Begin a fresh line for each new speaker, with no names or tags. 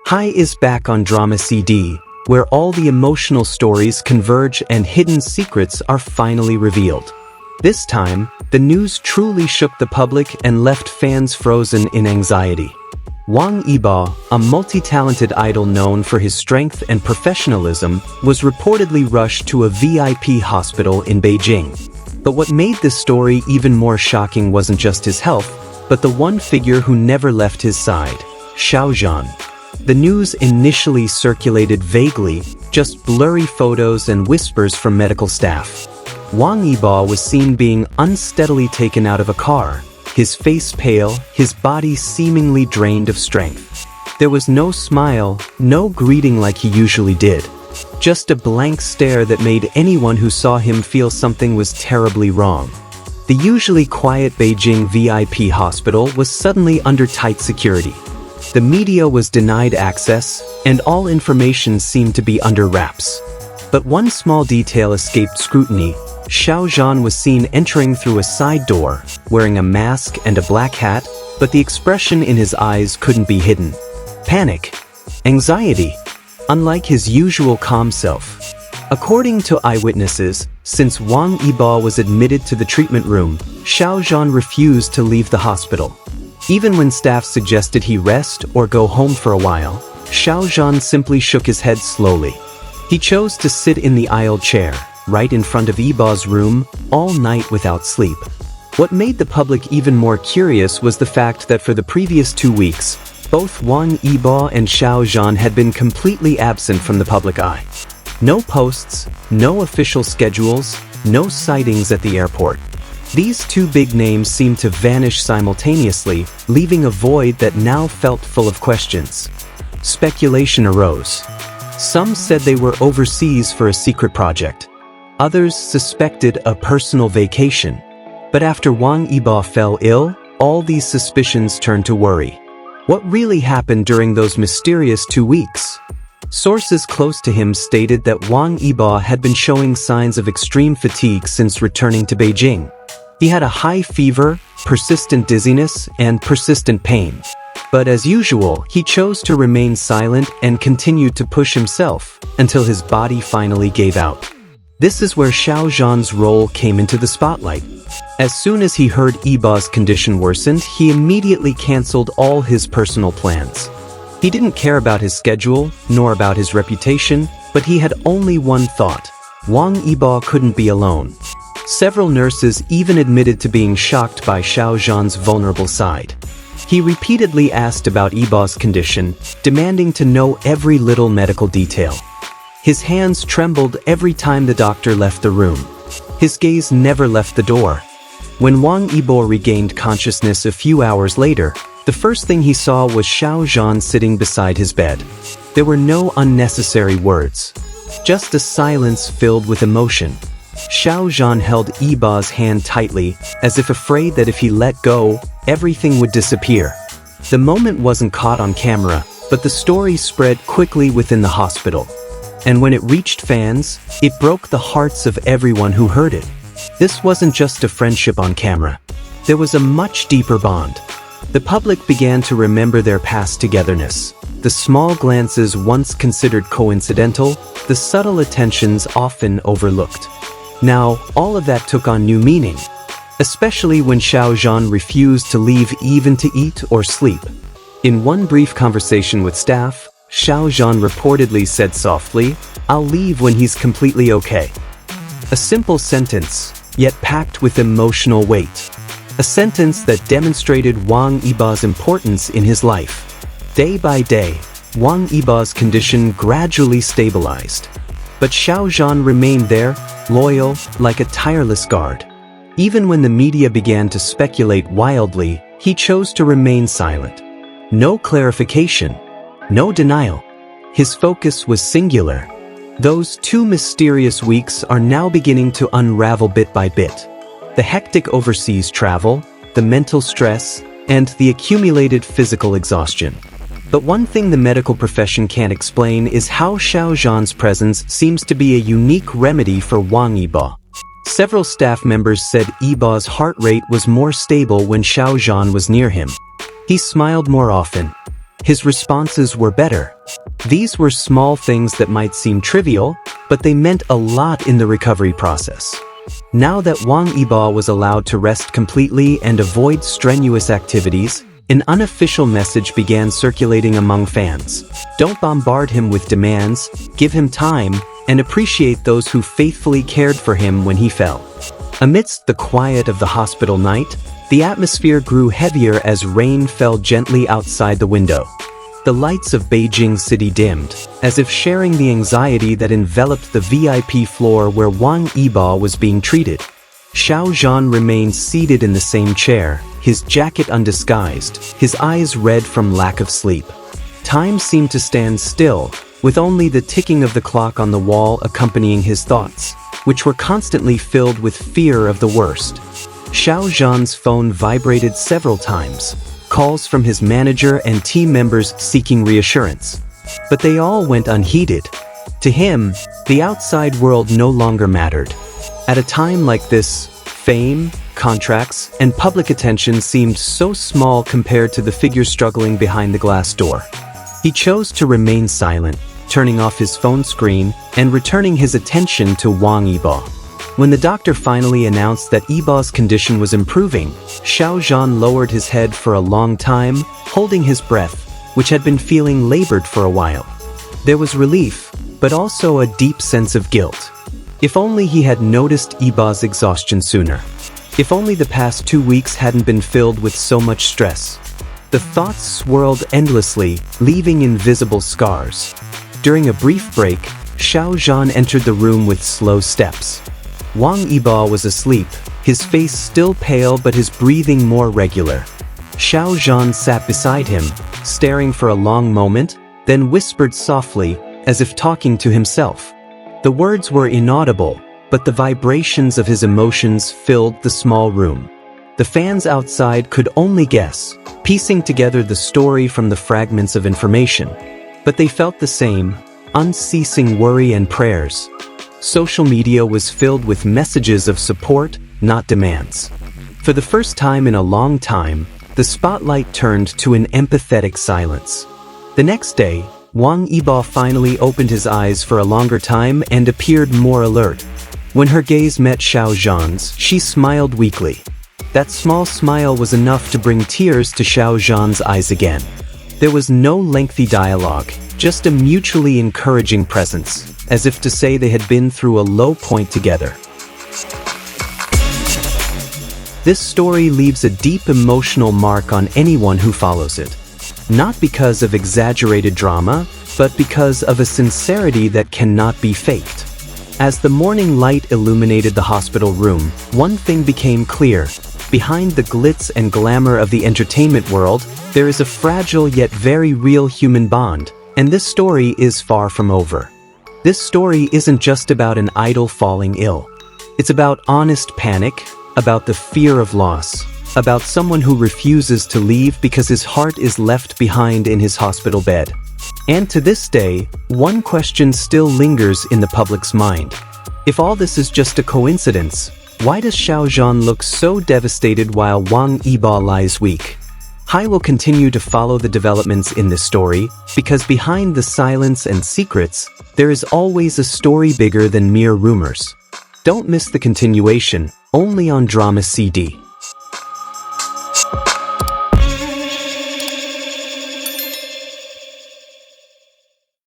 Hai is back on Drama CD, where all the emotional stories converge and hidden secrets are finally revealed. This time, the news truly shook the public and left fans frozen in anxiety. Wang Yibo, a multi-talented idol known for his strength and professionalism, was reportedly rushed to a VIP hospital in Beijing. But what made this story even more shocking wasn't just his health, but the one figure who never left his side, Xiao Zhan. The news initially circulated vaguely, just blurry photos and whispers from medical staff. Wang Yibo was seen being unsteadily taken out of a car, his face pale, his body seemingly drained of strength. There was no smile, no greeting like he usually did. Just a blank stare that made anyone who saw him feel something was terribly wrong. The usually quiet Beijing VIP hospital was suddenly under tight security. The media was denied access, and all information seemed to be under wraps. But one small detail escaped scrutiny. Xiao Zhan was seen entering through a side door, wearing a mask and a black hat, but the expression in his eyes couldn't be hidden. Panic. Anxiety. Unlike his usual calm self. According to eyewitnesses, since Wang Yibo was admitted to the treatment room, Xiao Zhan refused to leave the hospital. Even when staff suggested he rest or go home for a while, Xiao Zhan simply shook his head slowly. He chose to sit in the aisle chair, right in front of Yibo's room, all night without sleep. What made the public even more curious was the fact that for the previous 2 weeks, both Wang Yibo and Xiao Zhan had been completely absent from the public eye. No posts, no official schedules, no sightings at the airport. These two big names seemed to vanish simultaneously, leaving a void that now felt full of questions. Speculation arose. Some said they were overseas for a secret project. Others suspected a personal vacation. But after Wang Yibo fell ill, all these suspicions turned to worry. What really happened during those mysterious 2 weeks? Sources close to him stated that Wang Yibo had been showing signs of extreme fatigue since returning to Beijing. He had a high fever, persistent dizziness, and persistent pain. But as usual, he chose to remain silent and continued to push himself until his body finally gave out. This is where Xiao Zhan's role came into the spotlight. As soon as he heard Yibo's condition worsened, he immediately canceled all his personal plans. He didn't care about his schedule, nor about his reputation, but he had only one thought. Wang Yibo couldn't be alone. Several nurses even admitted to being shocked by Xiao Zhan's vulnerable side. He repeatedly asked about Yibo's condition, demanding to know every little medical detail. His hands trembled every time the doctor left the room. His gaze never left the door. When Wang Yibo regained consciousness a few hours later, the first thing he saw was Xiao Zhan sitting beside his bed. There were no unnecessary words. Just a silence filled with emotion. Xiao Zhan held Yibo's hand tightly, as if afraid that if he let go, everything would disappear. The moment wasn't caught on camera, but the story spread quickly within the hospital. And when it reached fans, it broke the hearts of everyone who heard it. This wasn't just a friendship on camera. There was a much deeper bond. The public began to remember their past togetherness. The small glances once considered coincidental, the subtle attentions often overlooked. Now, all of that took on new meaning, especially when Xiao Zhan refused to leave even to eat or sleep. In one brief conversation with staff, Xiao Zhan reportedly said softly, "I'll leave when he's completely okay." A simple sentence, yet packed with emotional weight. A sentence that demonstrated Wang Yibo's importance in his life. Day by day, Wang Yibo's condition gradually stabilized. But Xiao Zhan remained there, loyal, like a tireless guard. Even when the media began to speculate wildly, he chose to remain silent. No clarification. No denial. His focus was singular. Those 2 mysterious weeks are now beginning to unravel bit by bit. The hectic overseas travel, the mental stress, and the accumulated physical exhaustion. But one thing the medical profession can't explain is how Xiao Zhan's presence seems to be a unique remedy for Wang Yibo. Several staff members said Yibo's heart rate was more stable when Xiao Zhan was near him. He smiled more often. his responses were better. These were small things that might seem trivial, but they meant a lot in the recovery process. Now that Wang Yibo was allowed to rest completely and avoid strenuous activities, an unofficial message began circulating among fans. Don't bombard him with demands, give him time, and appreciate those who faithfully cared for him when he fell. Amidst the quiet of the hospital night, the atmosphere grew heavier as rain fell gently outside the window. The lights of Beijing city dimmed, as if sharing the anxiety that enveloped the VIP floor where Wang Yibo was being treated. Xiao Zhan remained seated in the same chair, his jacket undisguised, his eyes red from lack of sleep. Time seemed to stand still, with only the ticking of the clock on the wall accompanying his thoughts, which were constantly filled with fear of the worst. Xiao Zhan's phone vibrated several times, calls from his manager and team members seeking reassurance. But they all went unheeded. To him, the outside world no longer mattered. At a time like this, fame, contracts, and public attention seemed so small compared to the figure struggling behind the glass door. He chose to remain silent, turning off his phone screen and returning his attention to Wang Yibo. When the doctor finally announced that Yibo's condition was improving, Xiao Zhan lowered his head for a long time, holding his breath, which had been feeling labored for a while. There was relief, but also a deep sense of guilt. If only he had noticed Yibo's exhaustion sooner. If only the past 2 weeks hadn't been filled with so much stress. The thoughts swirled endlessly, leaving invisible scars. During a brief break, Xiao Zhan entered the room with slow steps. Wang Yibo was asleep, his face still pale but his breathing more regular. Xiao Zhan sat beside him, staring for a long moment, then whispered softly, as if talking to himself. The words were inaudible, but the vibrations of his emotions filled the small room. The fans outside could only guess, piecing together the story from the fragments of information. But they felt the same, unceasing worry and prayers. Social media was filled with messages of support, not demands. For the first time in a long time, the spotlight turned to an empathetic silence. The next day, Wang Yibo finally opened his eyes for a longer time and appeared more alert. When her gaze met Xiao Zhan's, she smiled weakly. That small smile was enough to bring tears to Xiao Zhan's eyes again. There was no lengthy dialogue, just a mutually encouraging presence, as if to say they had been through a low point together. This story leaves a deep emotional mark on anyone who follows it. Not because of exaggerated drama, but because of a sincerity that cannot be faked. As the morning light illuminated the hospital room, one thing became clear. Behind the glitz and glamour of the entertainment world, there is a fragile yet very real human bond, and this story is far from over. This story isn't just about an idol falling ill. It's about honest panic, about the fear of loss, about someone who refuses to leave because his heart is left behind in his hospital bed. And to this day, one question still lingers in the public's mind. If all this is just a coincidence, why does Xiao Zhan look so devastated while Wang Yibo lies weak? I will continue to follow the developments in this story, because behind the silence and secrets, there is always a story bigger than mere rumors. Don't miss the continuation, only on Drama CD.